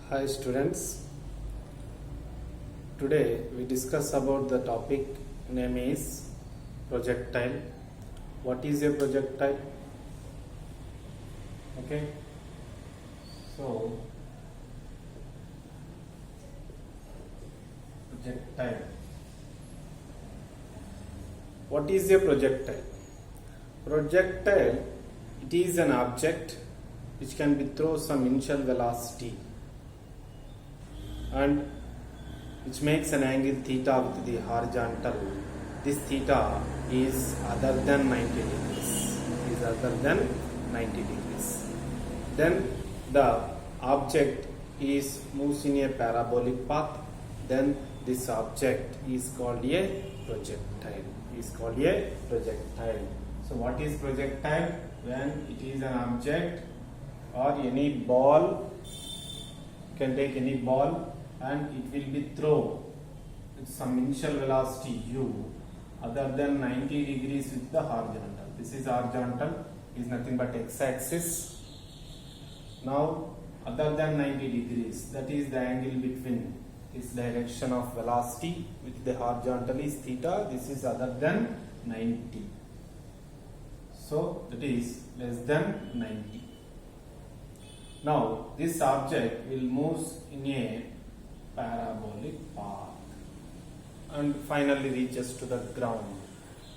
Hi students, today we discuss about the topic name is projectile. What is a projectile? Okay, so projectile. What is a projectile? Projectile, it is an object which can be through some initial velocity and which makes an angle theta with the horizontal. This theta is other than 90 degrees. Is other than 90 degrees. Then the object is moves in a parabolic path. Then this object is called a projectile. Is called a projectile. So what is projectile? When it is an object or any ball, you can take any ball and it will be thrown with some initial velocity u other than 90 degrees with the horizontal. This is horizontal, is nothing but x-axis. Now other than 90 degrees, that is the angle between this direction of velocity with the horizontal is theta. This is other than 90. So that is less than 90. Now this object will move in a parabolic path and finally reaches to the ground,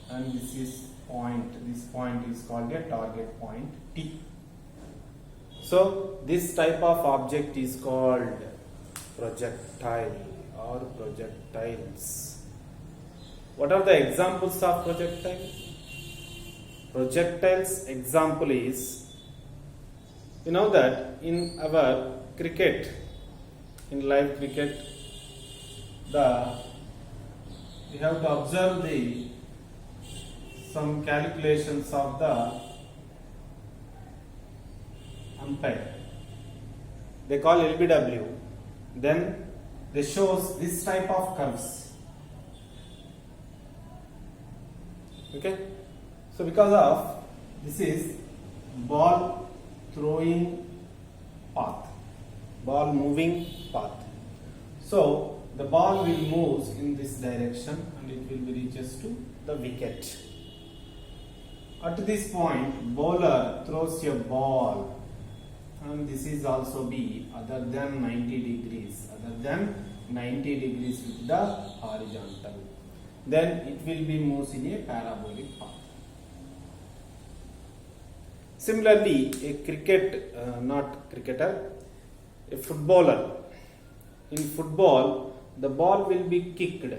and this is this point is called a target point T. So this type of object is called projectile or projectiles. What are the examples of projectile? Projectiles example is, you know that in our cricket, in live cricket, we have to observe some calculations of the umpire. They call LBW. Then they shows this type of curves. Okay. So because of this is ball throwing path, ball moving path. So the ball will move in this direction and it will be reaches to the wicket. At this point, bowler throws a ball and this is also be other than 90 degrees, other than 90 degrees with the horizontal. Then it will be moves in a parabolic path. Similarly, a footballer. In football, the ball will be kicked.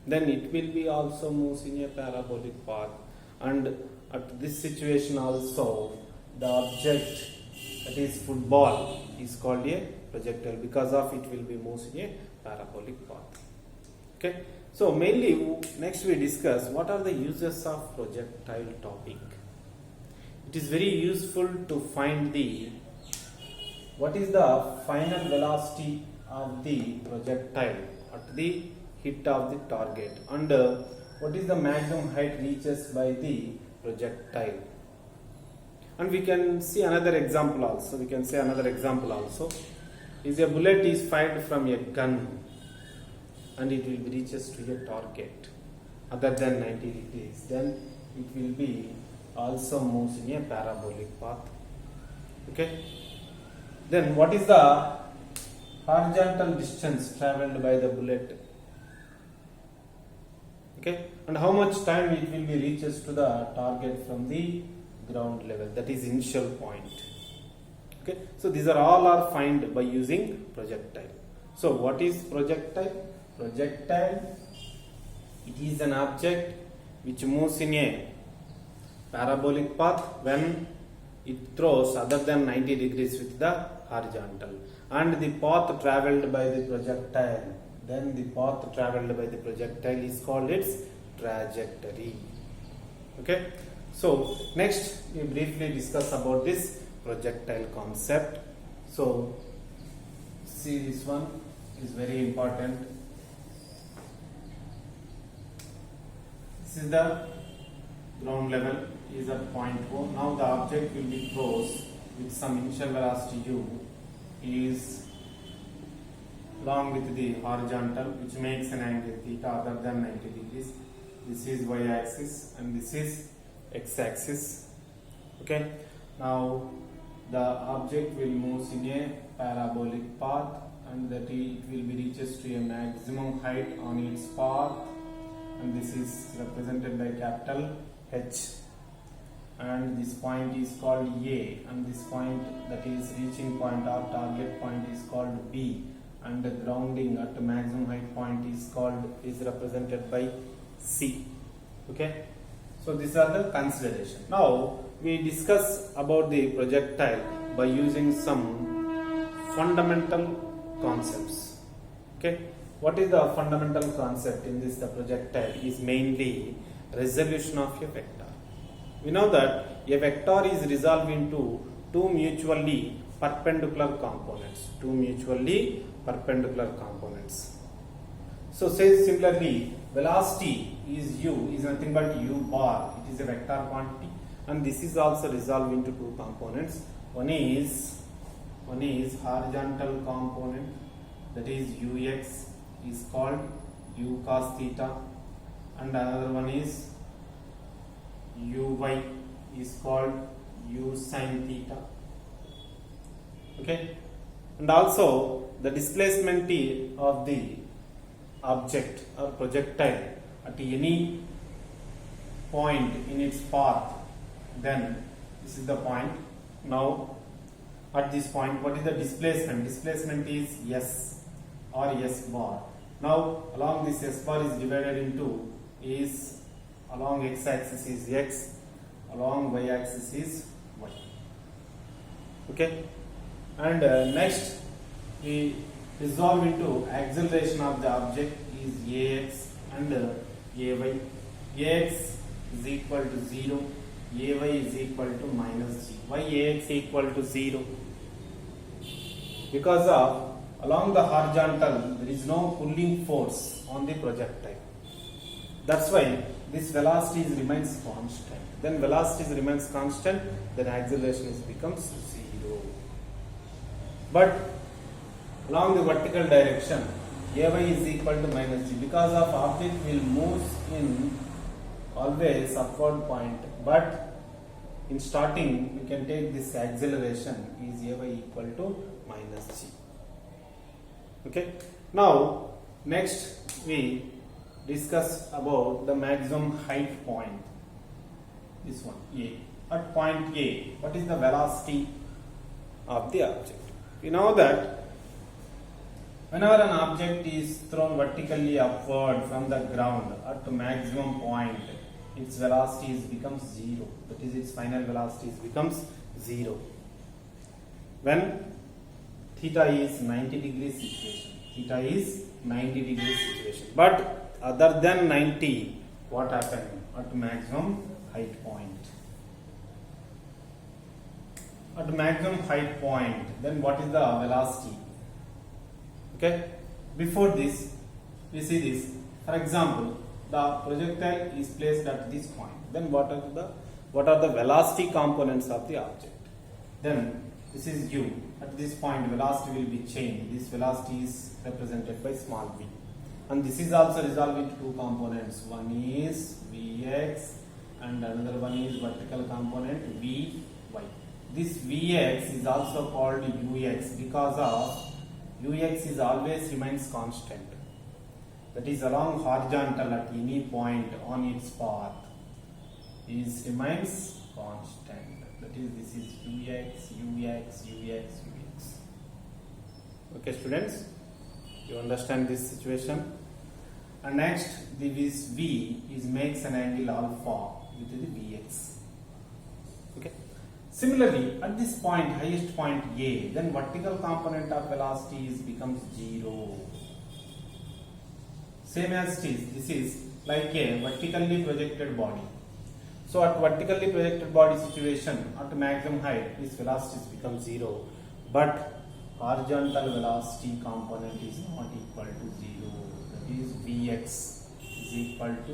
Then it will be also moves in a parabolic path. And at this situation also, the object, that is football, is called a projectile because of it will be moves in a parabolic path. Okay. So mainly next we discuss what are the uses of projectile topic. It is very useful to find what is the final velocity of the projectile at the hit of the target and what is the maximum height reaches by the projectile. And we can see another example also. We can say another example also is a bullet is fired from a gun and it will be reaches to a target other than 90 degrees. Then it will be also moves in a parabolic path. Okay. Then what is the horizontal distance traveled by the bullet? Okay. And how much time it will be reaches to the target from the ground level, that is initial point. Okay. So these are all found by using projectile. So what is projectile? Projectile, it is an object which moves in a parabolic path when it throws other than 90 degrees with the horizontal, and the path travelled by the projectile, then the path travelled by the projectile is called its trajectory. Okay. So next we briefly discuss about this projectile concept. So see, this one is very important. This is the ground level, is at point O. Now the object will be thrown with some initial velocity u is along with the horizontal, which makes an angle theta other than 90 degrees. This is y axis and this is x axis. Okay, now the object will move in a parabolic path, and that it will be reaches to a maximum height on its path, and this is represented by capital H, and this point is called A, and this point, that is reaching point or target point, is called B, and the grounding at the maximum height point is represented by C. Okay, so these are the consideration. Now we discuss about the projectile by using some fundamental concepts. Okay, what is the fundamental concept in this? The projectile is mainly resolution of a vector. We know that a vector is resolved into two mutually perpendicular components. So say similarly, velocity is u is nothing but u bar. It is a vector quantity, and this is also resolved into two components. One is horizontal component, that is ux is called u cos theta, and another one is uy is called u sin theta. Okay, and also the displacement of the object or projectile at any point in its path, then this is the point. Now at this point, what is the displacement? Displacement is s or s bar. Now along this s bar is divided into, is along x axis is x, along y axis is y. Okay, and next we resolve into acceleration of the object is ax and ay. Ax is equal to 0, ay is equal to minus g. Why ax equal to 0? Because of along the horizontal there is no pulling force on the projectile. That's why this velocity remains constant. Then velocity remains constant, then acceleration becomes 0. But along the vertical direction, ay is equal to minus g, because of object will move in always upward point, but in starting we can take this acceleration is ay equal to minus g. Okay, now next we discuss about the maximum height point, this one A. At point A, what is the velocity of the object? We know that whenever an object is thrown vertically upward from the ground at maximum point, its velocity becomes 0. That is, its final velocity becomes 0. When theta is 90 degrees situation. Theta is 90 degrees situation. But other than 90, what happened at maximum height point? At maximum height point, then what is the velocity? Okay, before this, we see this. For example, the projectile is placed at this point. Then what are the velocity components of the object? Then this is u. At this point, velocity will be changed. This velocity is represented by small v, and this is also resolved into two components. One is vx, and another one is vertical component vy. This vx is also called ux because of ux is always remains constant. That is, along horizontal at any point on its path is remains constant. That is, this is ux. Okay, students, you understand this situation? And next, this v is makes an angle alpha with the vx. Okay. Similarly, at this point, highest point A, then vertical component of velocity becomes 0. Same as it is, this is like a vertically projected body. So at vertically projected body situation, at maximum height, this velocity becomes 0, but horizontal velocity component is not equal to 0. That is, vx is equal to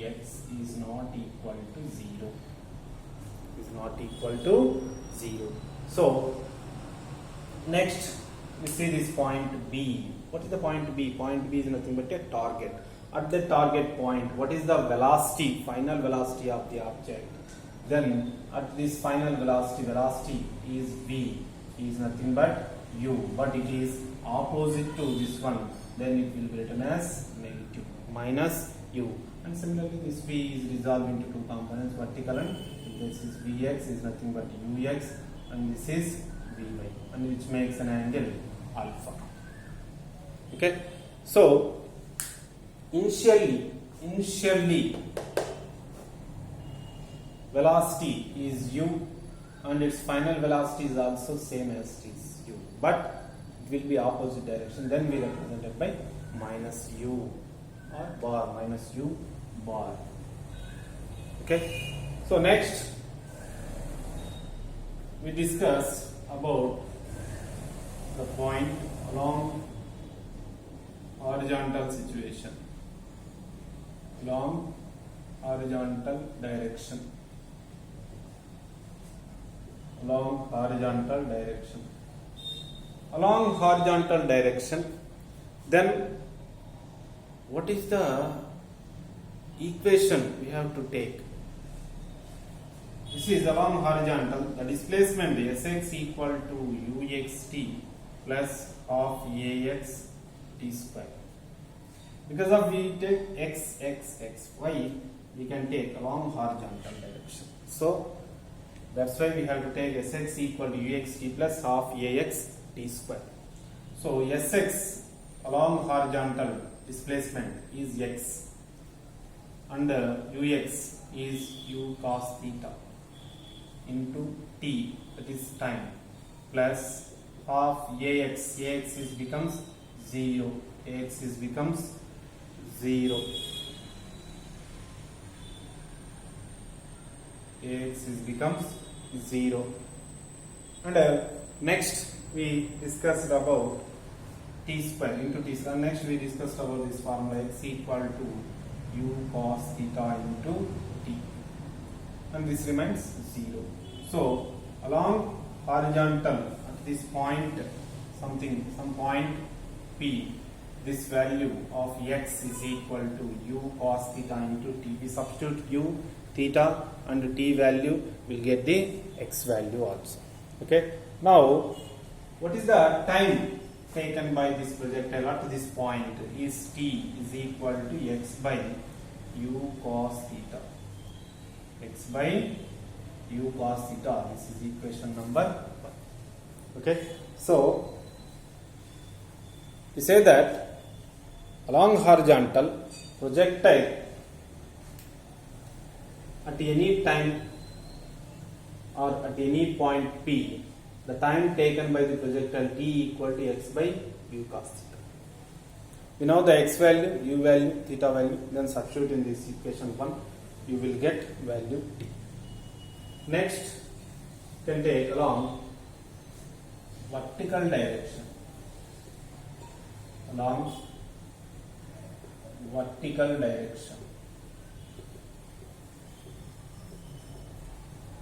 ux is not equal to 0. Is not equal to 0. So next we see this point B. What is the point B? Point B is nothing but a target. At the target point, what is the velocity, final velocity of the object? Then at this final velocity is V, is nothing but U, but it is opposite to this one. Then it will be written as negative, minus U. And similarly, this V is resolved into two components, vertical, and this is Vx is nothing but Ux, and this is Vy, and which makes an angle alpha. Okay, so initially velocity is U, and its final velocity is also same as it is U, but it will be opposite direction. Then we represent it by minus U or bar, minus U bar. Okay, so next we discuss about the point along horizontal situation, along horizontal direction, along horizontal direction, along horizontal direction. Then what is the equation we have to take? This is along horizontal, the displacement Sx equal to uxt plus half ax t square. Because of we take x, y, we can take along horizontal direction. So that's why we have to take Sx equal to uxt plus half ax t square. So Sx along horizontal displacement is x, and ux is u cos theta into t, that is time, plus half ax is becomes 0, ax is becomes 0, ax is becomes 0. And next we discussed about t square into t square. Next we discussed about this formula, x equal to u cos theta into t, and this remains 0. So along horizontal at this point, some point P, this value of x is equal to u cos theta into t. We substitute u, theta, and t value, will get the x value also. Okay. Now, what is the time taken by this projectile at this point? Is t is equal to x by u cos theta. X by u cos theta. This is equation number 1. Okay. So we say that along horizontal projectile at any time or at any point P, the time taken by the projectile t equal to x by u cos theta. We know the x value, u value, theta value, then substitute in this equation 1, you will get value t. Next, you can take along vertical direction, along vertical direction.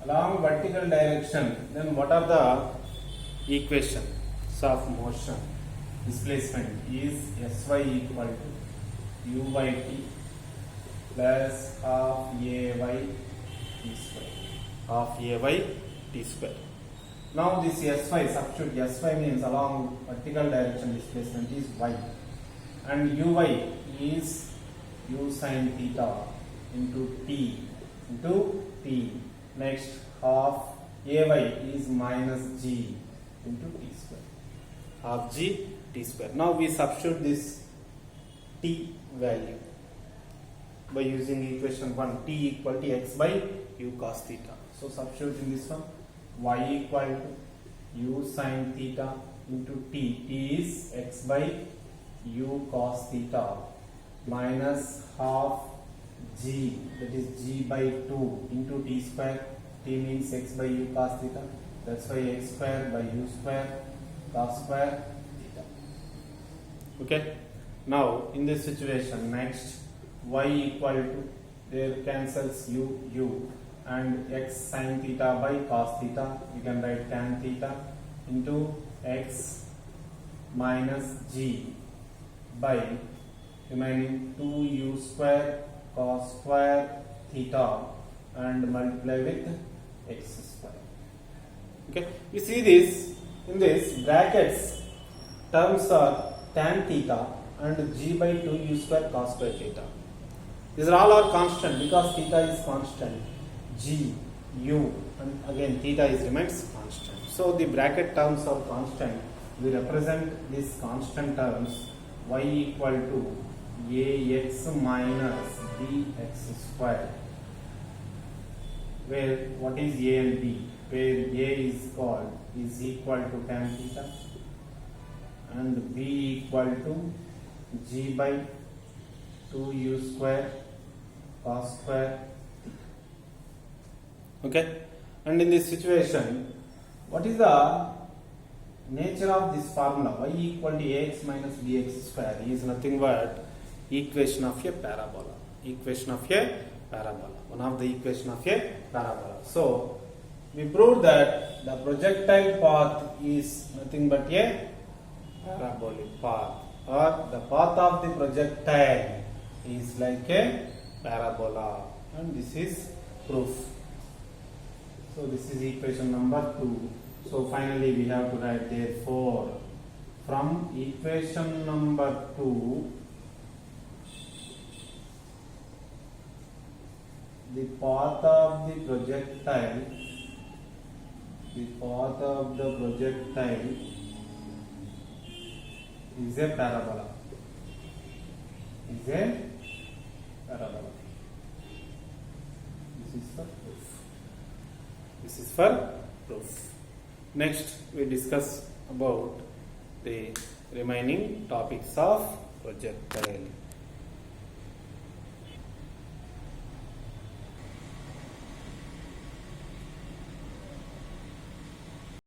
Along vertical direction, then what are the equations of motion? Displacement is sy equal to u by t plus half ay t square. Half ay t square. Now this sy, substitute sy means along vertical direction displacement is y, and uy is u sin theta into t into t. Next, half ay is minus g into t square, half g t square. Now we substitute this t value by using equation 1, t equal to x by u cos theta. So substitute in this one, y equal to u sin theta into t. T is x by u cos theta minus half g, that is g by 2 into t square. T means x by u cos theta, that's why x square by u square cos square theta. Okay. Now in this situation, next y equal to, there cancels u, and x sin theta by cos theta, we can write tan theta into x minus g by remaining 2u square cos square theta and multiply with x square. Okay, we see this in this brackets terms are tan theta and g by 2u square cos square theta. These are all are constant because theta is constant. G, u and again theta is remains constant. So the bracket terms are constant. We represent these constant terms y equal to ax minus bx square, where what is a and b, where a is equal to tan theta and b equal to g by 2u square cos square. Okay, and in this situation, what is the nature of this formula? Y equal to ax minus bx square is nothing but equation of a parabola. Equation of a parabola. One of the equation of a parabola. So we proved that the projectile path is nothing but a parabolic path, or the path of the projectile is like a parabola, and this is proof. So this is equation number 2. So finally we have to write therefore from equation number 2 the path of the projectile is a parabola. This is for proof. Next we discuss about the remaining topics of projectile.